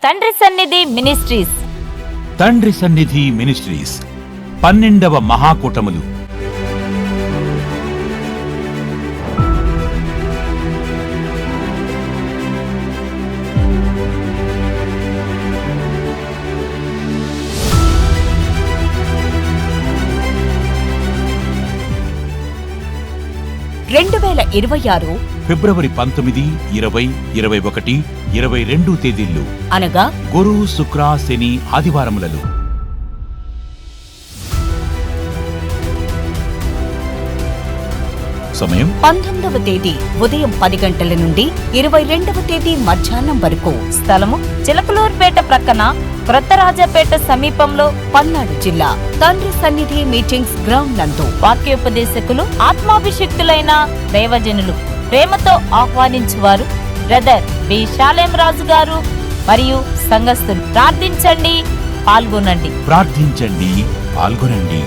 తండ్రి సన్నిధి మినిస్ట్రీస్. తండ్రి సన్నిధి మినిస్ట్రీస్ 12వ మహాకూటములు. ఫిబ్రవరి 19, 20, 21, 22 తేదీల్లో అనగా గురు, శుక్ర, శని ఆదివారములలో. సమయం 19వ తేదీ ఉదయం 10 గంటల నుండి 22వ తేదీ మధ్యాహ్నం వరకు. స్థలము చిలకలూరుపేట ప్రక్కన క్రొత్తరాజపేట సమీపంలో పల్నాడు జిల్లా. తండ్రి సన్నిధి మీటింగ్స్ గ్రౌండ్ నందు వాక్యోపదేశకులు ఆత్మాభిషిక్తులైన దైవజనులు ప్రేమతో ఆహ్వానించువారు బ్రదర్ బి శాలేం రాజు గారు మరియు సంఘస్థులు. ప్రార్థించండి, పాల్గొనండి. ప్రార్థించండి, పాల్గొనండి.